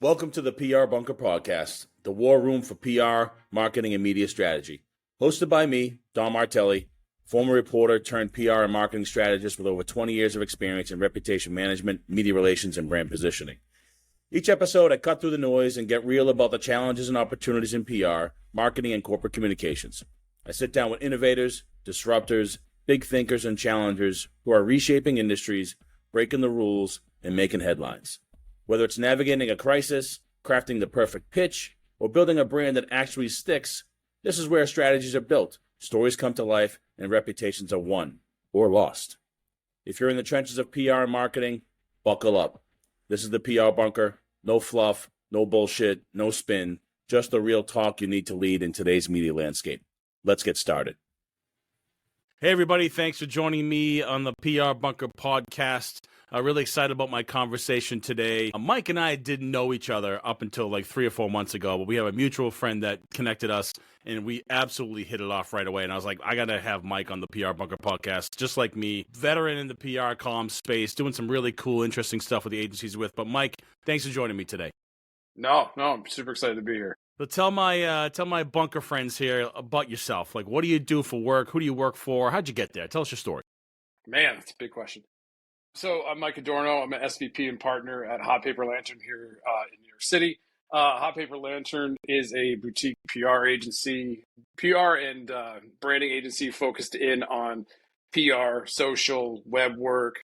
Welcome to the PR Bunker Podcast, the war room for PR, marketing, and media strategy. Hosted by me, Don Martelli, former reporter turned PR and marketing strategist with over 20 years of experience in reputation management, media relations, and brand positioning. Each episode, I cut through the noise and get real about the challenges and opportunities in PR, marketing, and corporate communications. I sit down with innovators, disruptors, big thinkers, and challengers who are reshaping industries, breaking the rules, and making headlines. Whether it's navigating a crisis, crafting the perfect pitch, or building a brand that actually sticks, this is where strategies are built, stories come to life, and reputations are won or lost. If you're in the trenches of PR and marketing, buckle up. This is the PR Bunker. No fluff, no bullshit, no spin, just the real talk you need to lead in today's media landscape. Let's get started. Hey, everybody. Thanks for joining me on the PR Bunker podcast. Really excited about my conversation today. Mike and I didn't know each other up until like 3 or 4 months ago, but we have a mutual friend that connected us, and we absolutely hit it off right away. And I was like, I got to have Mike on the PR Bunker podcast, just like me, veteran in the PR comm space, doing some really cool, interesting stuff with the agencies with. But Mike, thanks for joining me today. No, I'm super excited to be here. So tell my bunker friends here about yourself. Like, what do you do for work? Who do you work for? How'd you get there? Tell us your story. Man, that's a big question. So I'm Mike Adorno. I'm an SVP and partner at Hot Paper Lantern here in New York City. Hot Paper Lantern is a boutique PR agency, PR and branding agency focused in on PR, social, web work,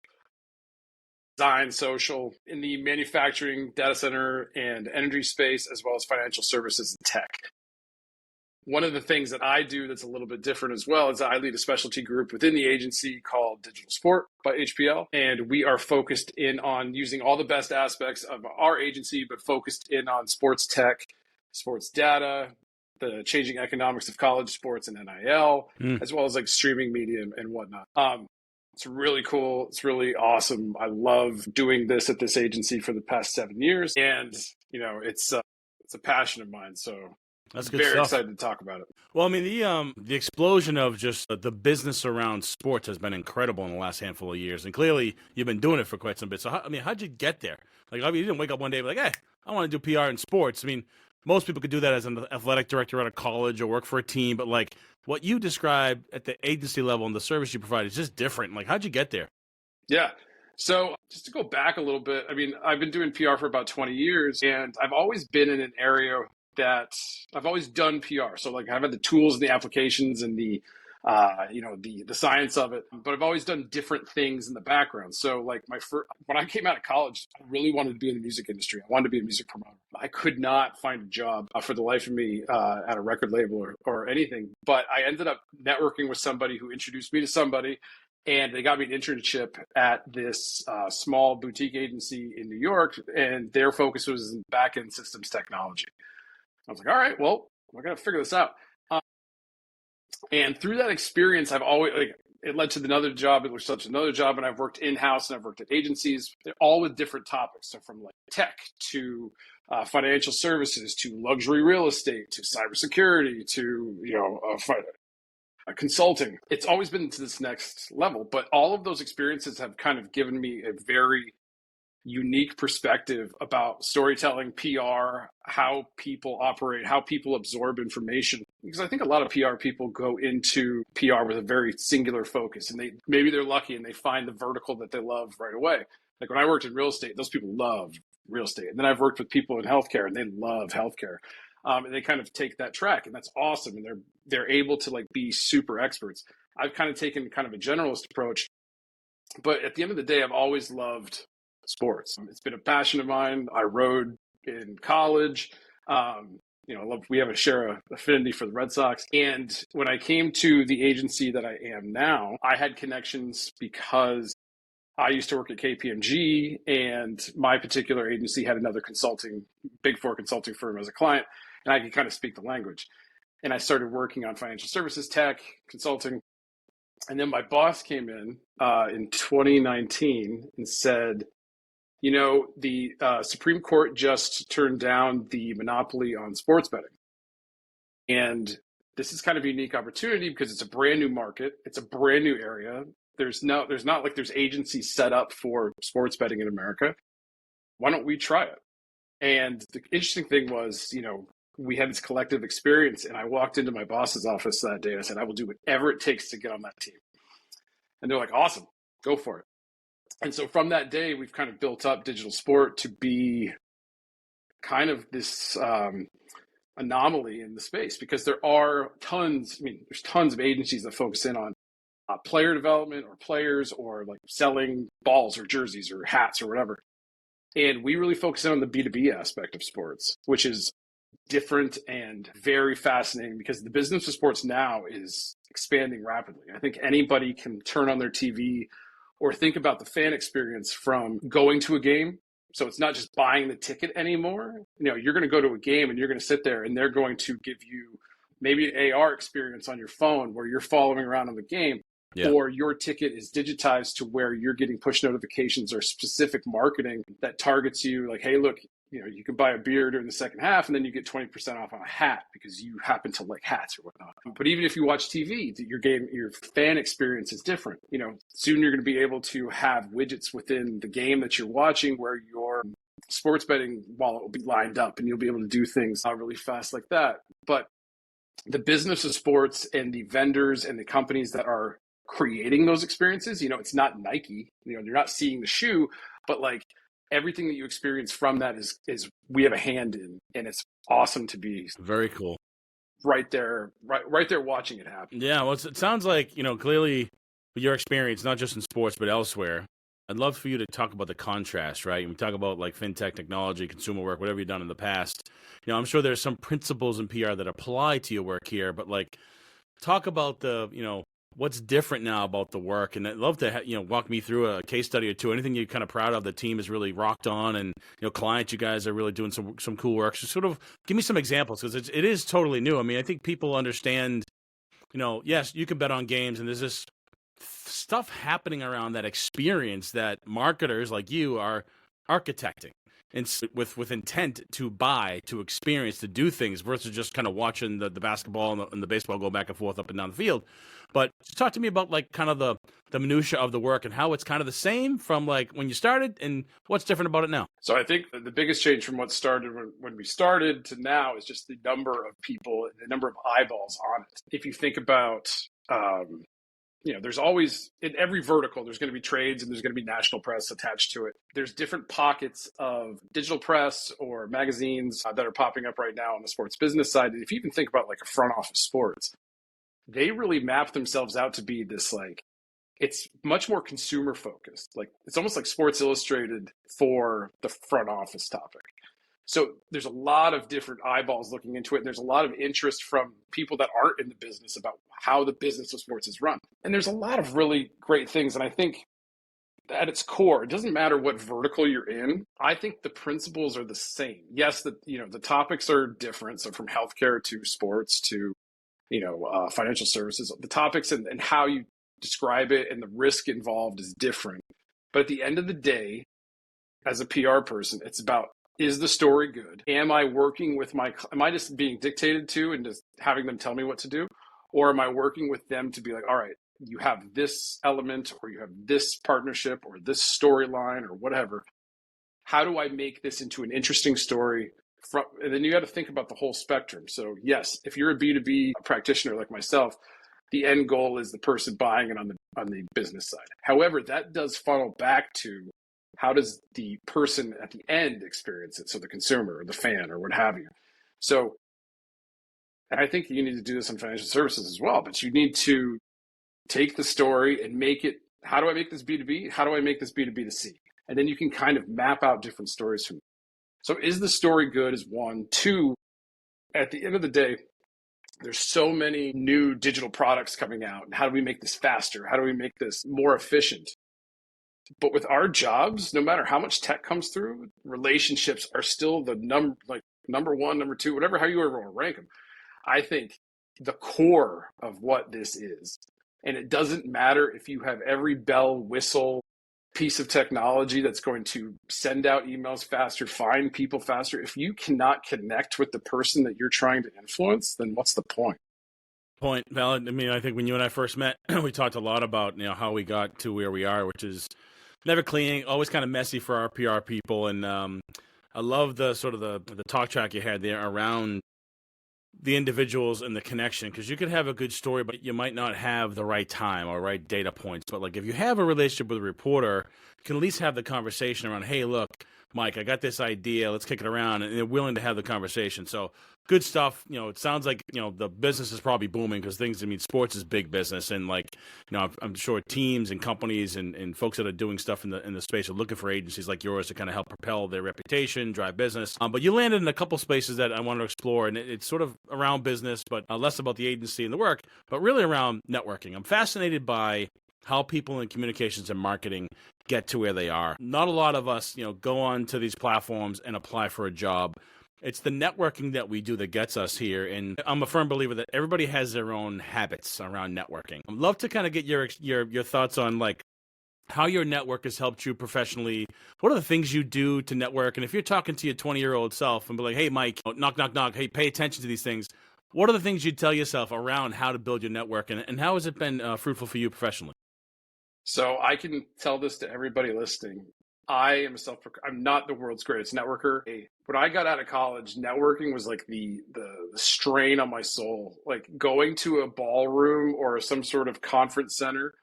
design, social, in the manufacturing, data center, and energy space, as well as financial services and tech. One of the things that I do that's a little bit different as well is I lead a specialty group within the agency called Digital Sport by HPL. And we are focused in on using all the best aspects of our agency, but focused in on sports tech, sports data, the changing economics of college sports and NIL, as well as like streaming media and whatnot. It's really cool. It's really awesome. I love doing this at this agency for the past 7 years. And, you know, it's a passion of mine. So that's good very stuff. excited to talk about it. Well, I mean, the explosion of just the business around sports has been incredible in the last handful of years, and clearly you've been doing it for quite some bit. So, how'd you get there? Like, I mean, you didn't wake up one day and be like, "Hey, I want to do PR in sports." I mean, most people could do that as an athletic director at a college or work for a team, but like what you described at the agency level and the service you provide is just different. Like, how'd you get there? Yeah. So just to go back a little bit, I mean, I've been doing PR for about 20 years, and I've always been in an area that I've always done PR. So like I've had the tools and the applications and the science of it, but I've always done different things in the background. So like when I came out of college, I really wanted to be in the music industry. I wanted to be a music promoter. I could not find a job for the life of me at a record label or anything, but I ended up networking with somebody who introduced me to somebody, and they got me an internship at this small boutique agency in New York, and their focus was in back-end systems technology. I was like, all right, well, we're going to figure this out. And through that experience, I've always, it led to another job, it led to another job, and I've worked in-house and I've worked at agencies. They're all with different topics. So from like tech to financial services to luxury real estate to cybersecurity to, consulting. It's always been to this next level, but all of those experiences have kind of given me a very unique perspective about storytelling, PR, how people operate, how people absorb information. Because I think a lot of PR people go into PR with a very singular focus, and maybe they're lucky and they find the vertical that they love right away. Like when I worked in real estate, those people loved real estate. And then I've worked with people in healthcare and they love healthcare. And they kind of take that track, and that's awesome. And they're able to like be super experts. I've kind of taken kind of a generalist approach, but at the end of the day, I've always loved sports. It's been a passion of mine. I rode in college. We have a share affinity for the Red Sox. And when I came to the agency that I am now, I had connections because I used to work at KPMG, and my particular agency had another Big Four consulting firm as a client, and I could kind of speak the language. And I started working on financial services, tech, consulting. And then my boss came in 2019 and said, the Supreme Court just turned down the monopoly on sports betting. And this is kind of a unique opportunity because it's a brand new market. It's a brand new area. There's not like there's agencies set up for sports betting in America. Why don't we try it? And the interesting thing was, we had this collective experience, and I walked into my boss's office that day and I said, I will do whatever it takes to get on that team. And they're like, awesome, go for it. And so from that day, we've kind of built up digital sport to be kind of this anomaly in the space, because there are there's tons of agencies that focus in on player development or players or like selling balls or jerseys or hats or whatever. And we really focus in on the B2B aspect of sports, which is different and very fascinating, because the business of sports now is expanding rapidly. I think anybody can turn on their TV or think about the fan experience from going to a game. So it's not just buying the ticket anymore. You're going to go to a game and you're going to sit there and they're going to give you maybe an AR experience on your phone where you're following around on the game. Yeah. Or your ticket is digitized to where you're getting push notifications or specific marketing that targets you. Like, hey, look, you can buy a beer during the second half and then you get 20% off on a hat because you happen to like hats or whatnot. But even if you watch TV, your fan experience is different. Soon you're going to be able to have widgets within the game that you're watching where your sports betting wallet will be lined up and you'll be able to do things really fast like that. But the business of sports and the vendors and the companies that are creating those experiences, it's not Nike, you're not seeing the shoe, but like everything that you experience from that is we have a hand in, and it's awesome to be very cool right there watching it happen. Yeah, well, it sounds like, clearly your experience, not just in sports, but elsewhere, I'd love for you to talk about the contrast, right? We talk about like fintech, technology, consumer work, whatever you've done in the past. I'm sure there's some principles in PR that apply to your work here, but like talk about the, what's different now about the work. And I'd love to, walk me through a case study or two, anything you're kind of proud of the team has really rocked on, and, clients, you guys are really doing some cool work. So sort of give me some examples, because it is totally new. I mean, I think people understand, yes, you can bet on games, and there's this stuff happening around that experience that marketers like you are architecting, and with intent to buy, to experience, to do things, versus just kind of watching the basketball and the baseball go back and forth up and down the field. But just talk to me about like kind of the minutia of the work and how it's kind of the same from like when you started and what's different about it now. So I think the biggest change from what started when we started to now is just the number of people, the number of eyeballs on it. If you think about there's always, in every vertical, there's going to be trades and there's going to be national press attached to it. There's different pockets of digital press or magazines that are popping up right now on the sports business side. And if you even think about like a front office sports, they really map themselves out to be this, like, it's much more consumer focused. Like, it's almost like Sports Illustrated for the front office topic. So there's a lot of different eyeballs looking into it. And there's a lot of interest from people that aren't in the business about how the business of sports is run. And there's a lot of really great things. And I think at its core, it doesn't matter what vertical you're in. I think the principles are the same. Yes, the topics are different. So from healthcare to sports to, financial services, the topics and how you describe it and the risk involved is different. But at the end of the day, as a PR person, it's about, is the story good? Am I working with am I just being dictated to and just having them tell me what to do? Or am I working with them to be like, all right, you have this element or you have this partnership or this storyline or whatever. How do I make this into an interesting story? And then you got to think about the whole spectrum. So yes, if you're a B2B practitioner like myself, the end goal is the person buying it on the business side. However, that does funnel back to how does the person at the end experience it? So the consumer or the fan or what have you. So, and I think you need to do this in financial services as well, but you need to take the story and make it, how do I make this B2B? How do I make this B2B2C? And then you can kind of map out different stories from. So is the story good is one. Two, at the end of the day, there's so many new digital products coming out. And how do we make this faster? How do we make this more efficient? But with our jobs, no matter how much tech comes through, relationships are still the number one, number two, whatever, how you ever want to rank them. I think the core of what this is. And it doesn't matter if you have every bell, whistle, piece of technology that's going to send out emails faster, find people faster. If you cannot connect with the person that you're trying to influence, then what's the point? Point valid. I mean, I think when you and I first met, we talked a lot about how we got to where we are, which is never clean, always kind of messy for our PR people. And I love the sort of the talk track you had there around the individuals and the connection, because you could have a good story, but you might not have the right time or right data points. But like if you have a relationship with a reporter, you can at least have the conversation around, hey, look, Mike, I got this idea. Let's kick it around. And they're willing to have the conversation. So good stuff. It sounds like, the business is probably booming because sports is big business. And like, I'm sure teams and companies and folks that are doing stuff in the space are looking for agencies like yours to kind of help propel their reputation, drive business. But you landed in a couple spaces that I want to explore. And it's sort of around business, but less about the agency and the work, but really around networking. I'm fascinated by how people in communications and marketing get to where they are. Not a lot of us, go on to these platforms and apply for a job. It's the networking that we do that gets us here. And I'm a firm believer that everybody has their own habits around networking. I'd love to kind of get your thoughts on like how your network has helped you professionally. What are the things you do to network? And if you're talking to your 20-year-old self and be like, hey, Mike, knock, knock, knock, hey, pay attention to these things. What are the things you'd tell yourself around how to build your network? And how has it been fruitful for you professionally? So I can tell this to everybody listening. I'm not the world's greatest networker. When I got out of college, networking was like the strain on my soul. Like going to a ballroom or some sort of conference center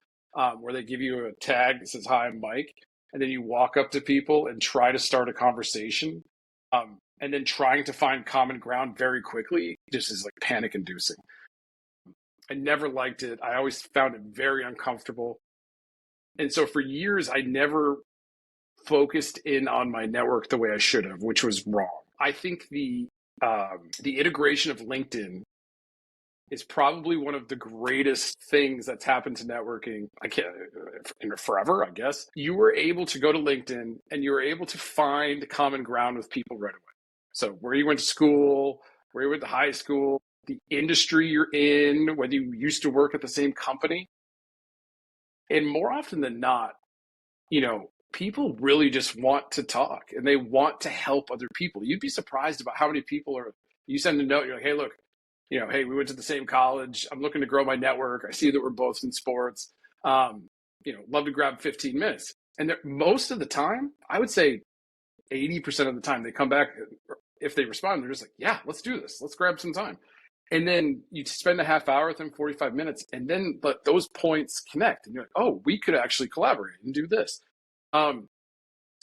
where they give you a tag that says, hi, I'm Mike. And then you walk up to people and try to start a conversation. And then trying to find common ground very quickly just is like panic inducing. I never liked it. I always found it very uncomfortable. And so for years, I never focused in on my network the way I should have, which was wrong. I think the integration of LinkedIn is probably one of the greatest things that's happened to networking. I can't forever, I guess. You were able to go to LinkedIn and you were able to find common ground with people right away. So where you went to school, where you went to high school, the industry you're in, whether you used to work at the same company. And more often than not, people really just want to talk and they want to help other people. You'd be surprised about how many people you send a note, you're like, hey, look, hey, we went to the same college. I'm looking to grow my network. I see that we're both in sports. Love to grab 15 minutes. And most of the time, I would say 80% of the time they come back. If they respond, they're just like, yeah, let's do this. Let's grab some time. And then you spend a half hour with them, 45 minutes, and then but those points connect. And you're like, oh, we could actually collaborate and do this. So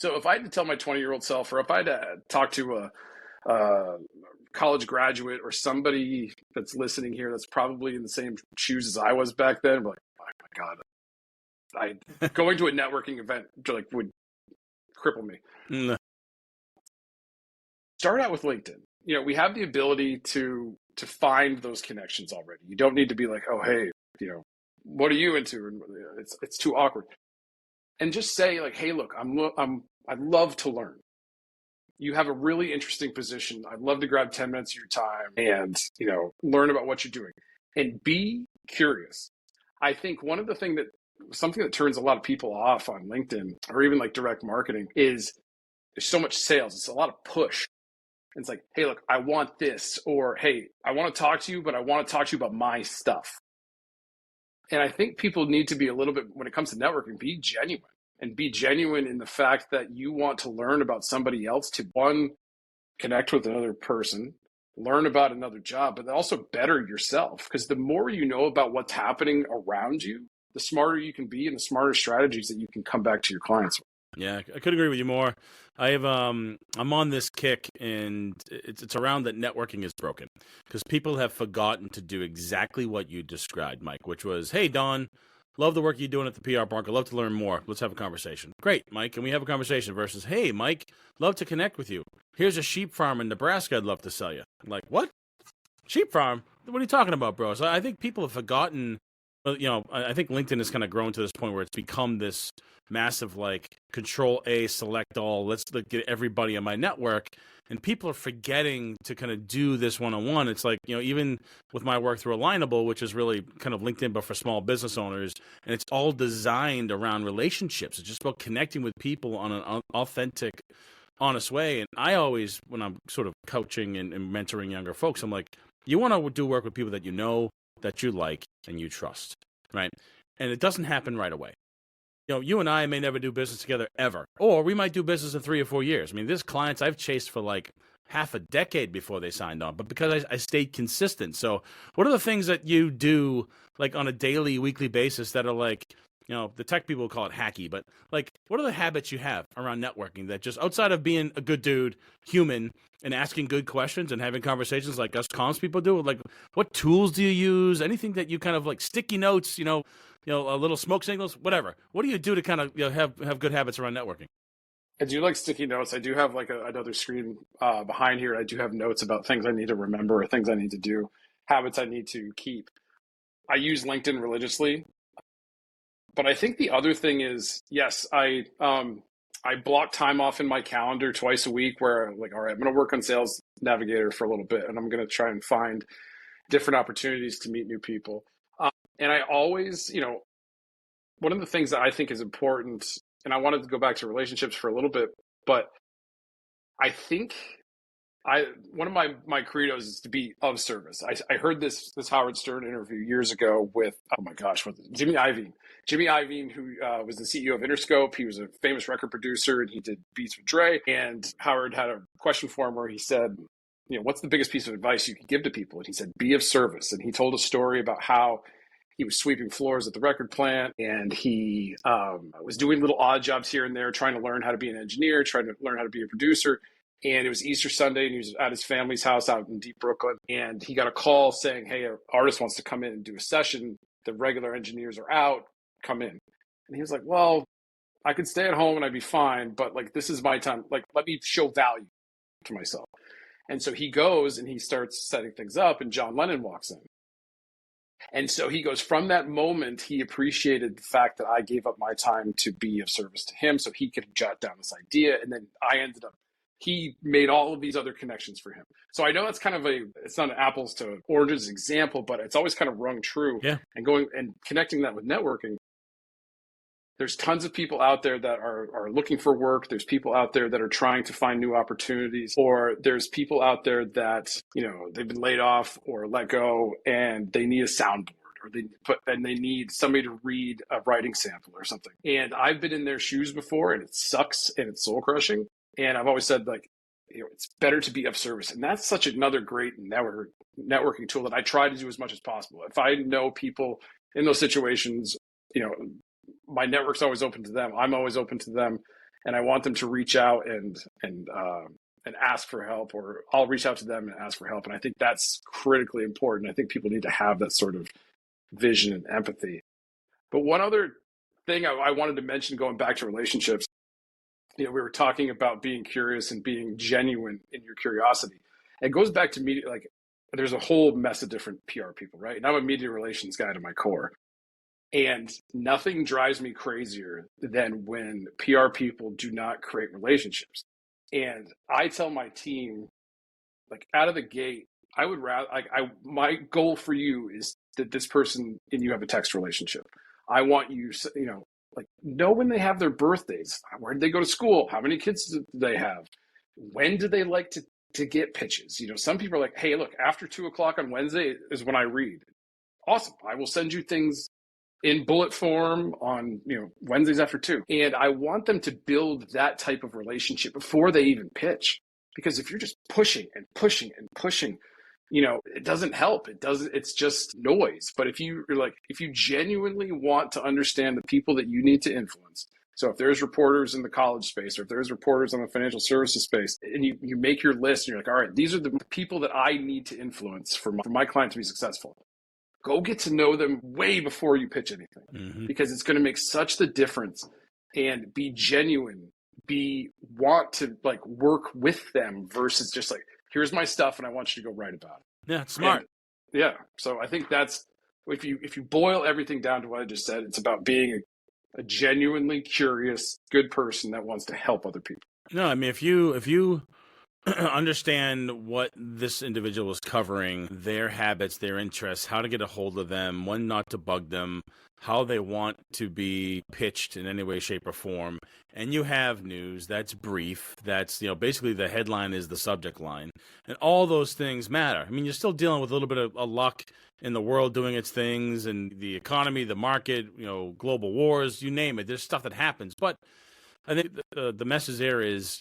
if I had to tell my 20-year-old self, or if I had to talk to a college graduate or somebody that's listening here that's probably in the same shoes as I was back then, I'm like, oh my God, going to a networking event would cripple me. No. Start out with LinkedIn. We have the ability to find those connections already. You don't need to be like, oh, hey, what are you into? And it's too awkward. And just say like, hey, look, I'd love to learn. You have a really interesting position. I'd love to grab 10 minutes of your time and, learn about what you're doing and be curious. I think something that turns a lot of people off on LinkedIn or even like direct marketing is there's so much sales. It's a lot of push. It's like, hey, look, I want this, or hey, I want to talk to you, but I want to talk to you about my stuff. And I think people need to be a little bit, when it comes to networking, be genuine and be genuine in the fact that you want to learn about somebody else to, one, connect with another person, learn about another job, but also better yourself. Because the more you know about what's happening around you, the smarter you can be and the smarter strategies that you can come back to your clients with. Yeah, I could agree with you more. I'm on this kick, and it's around that networking is broken because people have forgotten to do exactly what you described, Mike, which was, hey, Don, love the work you're doing at the PR Park. I'd love to learn more. Let's have a conversation. Great, Mike. Can we have a conversation versus, hey, Mike, love to connect with you. Here's a sheep farm in Nebraska I'd love to sell you. I'm like, what? Sheep farm? What are you talking about, bro? So I think people have forgotten. I think LinkedIn has kind of grown to this point where it's become this massive, like, control A, select all. Let's get everybody on my network. And people are forgetting to kind of do this one-on-one. It's like, even with my work through Alignable, which is really kind of LinkedIn, but for small business owners, and it's all designed around relationships. It's just about connecting with people on an authentic, honest way. And I always, when I'm sort of coaching and mentoring younger folks, I'm like, you want to do work with people that you know, that you like, and you trust, right? And it doesn't happen right away. you and I may never do business together ever, or we might do business in 3 or 4 years. I mean, there's clients I've chased for like half a decade before they signed on, but because I stayed consistent. So what are the things that you do like on a daily, weekly basis that are like, the tech people call it hacky, but like, what are the habits you have around networking that just outside of being a good dude, human, and asking good questions and having conversations like us comms people do? Like, what tools do you use? Anything that you kind of like sticky notes, a little smoke signals, whatever. What do you do to kind of have good habits around networking? I do like sticky notes. I do have like another screen behind here. I do have notes about things I need to remember, or things I need to do, habits I need to keep. I use LinkedIn religiously. But I think the other thing is, yes, I block time off in my calendar twice a week where I'm like, all right, I'm going to work on Sales Navigator for a little bit, and I'm going to try and find different opportunities to meet new people. And I always, one of the things that I think is important, and I wanted to go back to relationships for a little bit, but I think one of my credos is to be of service. I heard this Howard Stern interview years ago with, oh my gosh, Jimmy Iovine. Jimmy Iovine, who was the CEO of Interscope. He was a famous record producer, and he did beats with Dre. And Howard had a question for him where he said, what's the biggest piece of advice you could give to people? And he said, be of service. And he told a story about how he was sweeping floors at the record plant, and he was doing little odd jobs here and there, trying to learn how to be an engineer, trying to learn how to be a producer. And it was Easter Sunday, and he was at his family's house out in deep Brooklyn. And he got a call saying, hey, an artist wants to come in and do a session. The regular engineers are out. Come in. And he was like, well, I could stay at home and I'd be fine, but like, this is my time. Like, let me show value to myself. And so he goes and he starts setting things up, and John Lennon walks in. And so he goes, from that moment, he appreciated the fact that I gave up my time to be of service to him so he could jot down this idea. And then he made all of these other connections for him. So I know that's kind of it's not an apples to oranges example, but it's always kind of rung true. Yeah. And going and connecting that with networking. There's tons of people out there that are looking for work. There's people out there that are trying to find new opportunities, or there's people out there that, they've been laid off or let go and they need a soundboard, or they need somebody to read a writing sample or something. And I've been in their shoes before, and it sucks and it's soul crushing. And I've always said, like, it's better to be of service. And that's such another great networking tool that I try to do as much as possible. If I know people in those situations, my network's always open to them. I'm always open to them, and I want them to reach out and ask for help, or I'll reach out to them and ask for help. And I think that's critically important. I think people need to have that sort of vision and empathy. But one other thing I wanted to mention, going back to relationships, we were talking about being curious and being genuine in your curiosity. It goes back to media. Like, there's a whole mess of different PR people, right? And I'm a media relations guy to my core. And nothing drives me crazier than when PR people do not create relationships. And I tell my team, like, out of the gate, I would rather, my goal for you is that this person and you have a text relationship. I want you, know when they have their birthdays. Where did they go to school? How many kids do they have? When do they like to get pitches? Some people are like, hey, look, after 2:00 on Wednesday is when I read. Awesome. I will send you things in bullet form on Wednesdays after 2. And I want them to build that type of relationship before they even pitch. Because if you're just pushing and pushing and pushing, it doesn't help. It's just noise. But if you genuinely want to understand the people that you need to influence, so if there's reporters in the college space, or if there's reporters on the financial services space, and you make your list and you're like, all right, these are the people that I need to influence for my client to be successful. Go get to know them way before you pitch anything, because it's going to make such the difference. And be genuine, want to work with them versus just like, here's my stuff and I want you to go write about it. Yeah, smart. And, yeah. So I think that's, if you boil everything down to what I just said, it's about being a genuinely curious, good person that wants to help other people. No, I mean, if you understand what this individual is covering, their habits, their interests, how to get a hold of them, when not to bug them, how they want to be pitched in any way, shape, or form. And you have news that's brief. That's, basically the headline is the subject line. And all those things matter. I mean, you're still dealing with a little bit of luck in the world doing its things and the economy, the market, global wars, you name it. There's stuff that happens. But I think the message there is,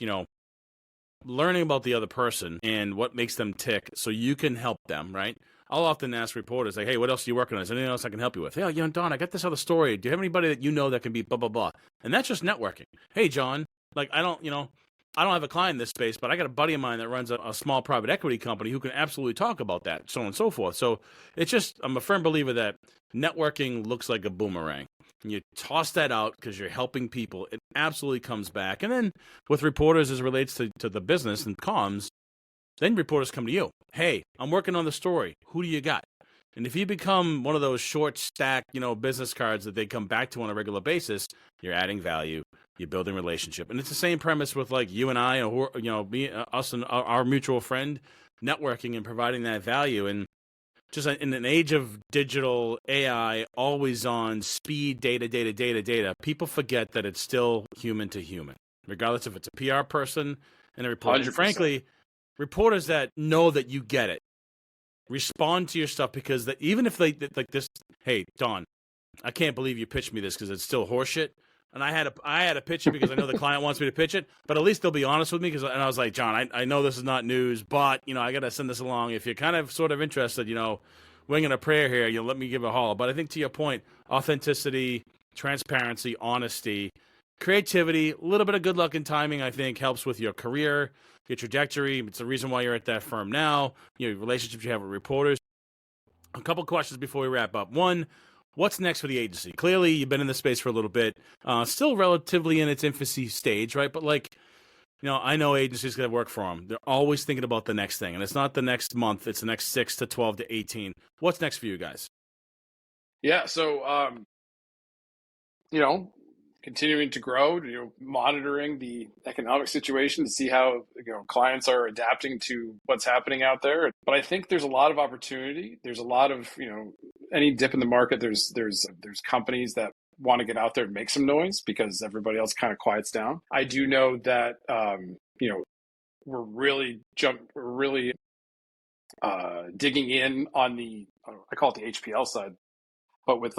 learning about the other person and what makes them tick so you can help them, right? I'll often ask reporters, like, hey, what else are you working on? Is there anything else I can help you with? Yeah, Don, I got this other story. Do you have anybody that you know that can be blah, blah, blah? And that's just networking. Hey, John, like, I don't have a client in this space, but I got a buddy of mine that runs a small private equity company who can absolutely talk about that, so on and so forth. So it's just, I'm a firm believer that networking looks like a boomerang. And you toss that out because you're helping people, it absolutely comes back. And then with reporters, as it relates to the business and comms, then reporters come to you. Hey, I'm working on the story. Who do you got? And if you become one of those short stack, business cards that they come back to on a regular basis, you're adding value, you're building relationship. And it's the same premise with like you and I, or me, us and our mutual friend, networking and providing that value. And just in an age of digital AI, always on speed, data, people forget that it's still human to human, regardless if it's a PR person and a reporter. And frankly, reporters that know that you get it, respond to your stuff because that even if they like this, hey, Don, I can't believe you pitched me this because it's still horseshit. And I had to pitch it because I know the client wants me to pitch it, but at least they'll be honest with me. And I was like, John, I know this is not news, but I got to send this along. If you're kind of sort of interested, winging a prayer here, you'll let me give a holler. But I think to your point, authenticity, transparency, honesty, creativity, a little bit of good luck and timing, I think helps with your career, your trajectory. It's the reason why you're at that firm now. Relationships you have with reporters. A couple questions before we wrap up. One, what's next for the agency? Clearly, you've been in the space for a little bit, still relatively in its infancy stage, right? But I know agencies that work for them. They're always thinking about the next thing, and it's not the next month; it's the next 6 to 12 to 18. What's next for you guys? Yeah, so continuing to grow, monitoring the economic situation to see how clients are adapting to what's happening out there. But I think there's a lot of opportunity. There's a lot of any dip in the market. There's companies that want to get out there and make some noise because everybody else kind of quiets down. I do know that we're really digging in on I call it the HPL side. But with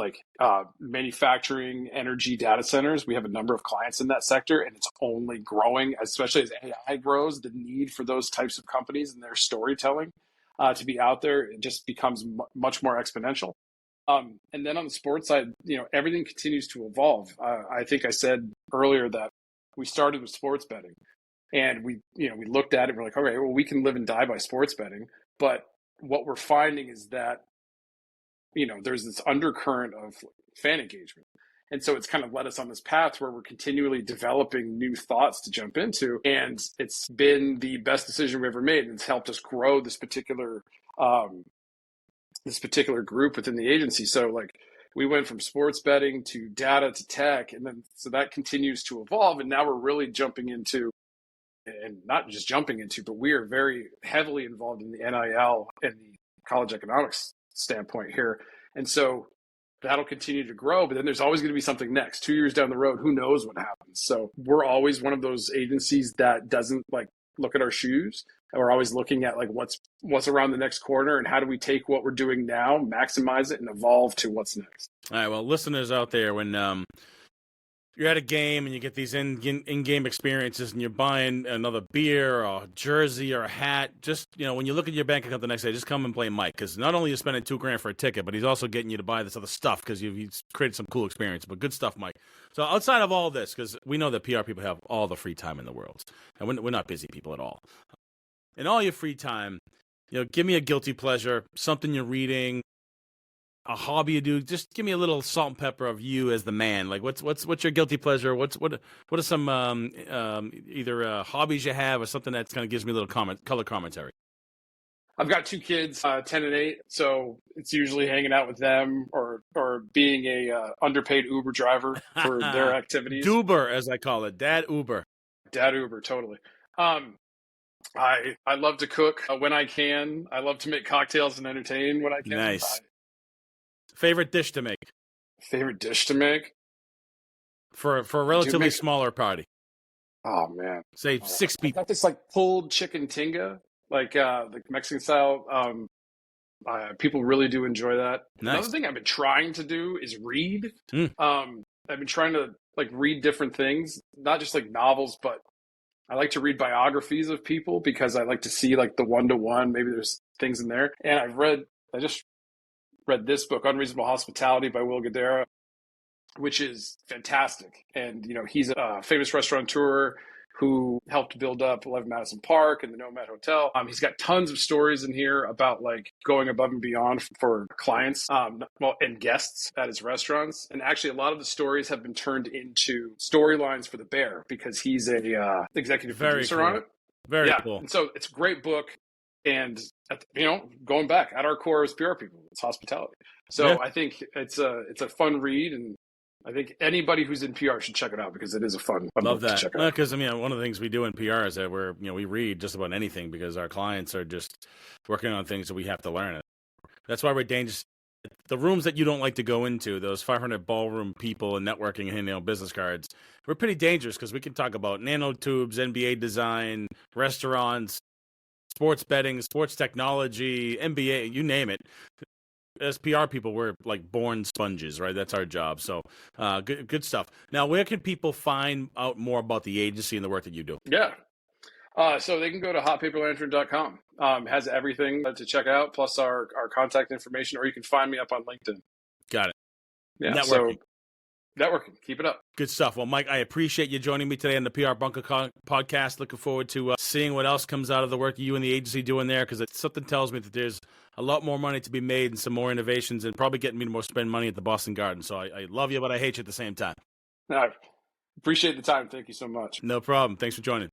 manufacturing, energy, data centers, we have a number of clients in that sector, and it's only growing, especially as AI grows. The need for those types of companies and their storytelling to be out there, it just becomes much more exponential. And then on the sports side, everything continues to evolve. I think I said earlier that we started with sports betting, and we looked at it. And we're like, okay, well, we can live and die by sports betting, but what we're finding is that there's this undercurrent of fan engagement. And so it's kind of led us on this path where we're continually developing new thoughts to jump into. And it's been the best decision we've ever made. And it's helped us grow this particular group within the agency. So we went from sports betting to data to tech. And then so that continues to evolve. And now we're really jumping into, and not just jumping into, but we are very heavily involved in the NIL and the college economics standpoint here. And so that'll continue to grow, but then there's always going to be something next. 2 years down the road, who knows what happens. So we're always one of those agencies that doesn't look at our shoes. And we're always looking at what's around the next corner and how do we take what we're doing now, maximize it, and evolve to what's next. All right, well, listeners out there, when you're at a game and you get these in-game experiences and you're buying another beer or a jersey or a hat, just, when you look at your bank account the next day, just come and play Mike. Because not only are you spending $2,000 for a ticket, but he's also getting you to buy this other stuff because you've created some cool experience. But good stuff, Mike. So outside of all this, because we know that PR people have all the free time in the world, and we're not busy people at all. In all your free time, give me a guilty pleasure, something you're reading, a hobby you do. Just give me a little salt and pepper of you as the man. What's your guilty pleasure? What are some either hobbies you have or something that kind of gives me a little color commentary? I've got 2 kids, 10 and 8, so it's usually hanging out with them or being a underpaid Uber driver for their activities. Duber, as I call it, Dad Uber. Dad Uber, totally. I love to cook when I can. I love to make cocktails and entertain when I can. Nice. Favorite dish to make? Favorite dish to make? For a relatively smaller party. Oh, man. Say 6 people. I got this like pulled chicken tinga, like Mexican style. People really do enjoy that. Nice. Another thing I've been trying to do is read. I've been trying to like read different things, not just like novels, but I like to read biographies of people because I like to see like the one-to-one. Maybe there's things in there. And I just read this book, Unreasonable Hospitality by Will Guidara, which is fantastic. And, you know, he's a famous restaurateur who helped build up 11 Madison Park and the Nomad Hotel. He's got tons of stories in here about like going above and beyond for clients and guests at his restaurants. And actually, a lot of the stories have been turned into storylines for The Bear because he's a executive producer on it. Very cool. And so it's a great book. And, you know, going back, at our core as PR people, it's hospitality. So I think it's a fun read, and I think anybody who's in PR should check it out because it is a fun Love book that. to check out. Because I mean, one of the things we do in PR is that we read just about anything because our clients are just working on things that we have to learn. That's why we're dangerous. The rooms that you don't like to go into, those 500 ballroom people and networking and handing out business cards, we're pretty dangerous because we can talk about nanotubes, NBA design, restaurants, sports betting, sports technology, MBA, you name it. As PR people, we're like born sponges, right? That's our job. So good stuff. Now, where can people find out more about the agency and the work that you do? Yeah. So they can go to hotpaperlantern.com. Has everything to check out, plus our contact information, or you can find me up on LinkedIn. Got it. Yeah. Networking. So networking. Keep it up. Good stuff. Well, Mike, I appreciate you joining me today on the PR Bunker podcast. Looking forward to seeing what else comes out of the work you and the agency doing there, because something tells me that there's a lot more money to be made and some more innovations and probably getting me to more spend money at the Boston Garden. So I love you, but I hate you at the same time. I appreciate the time. Thank you so much. No problem. Thanks for joining.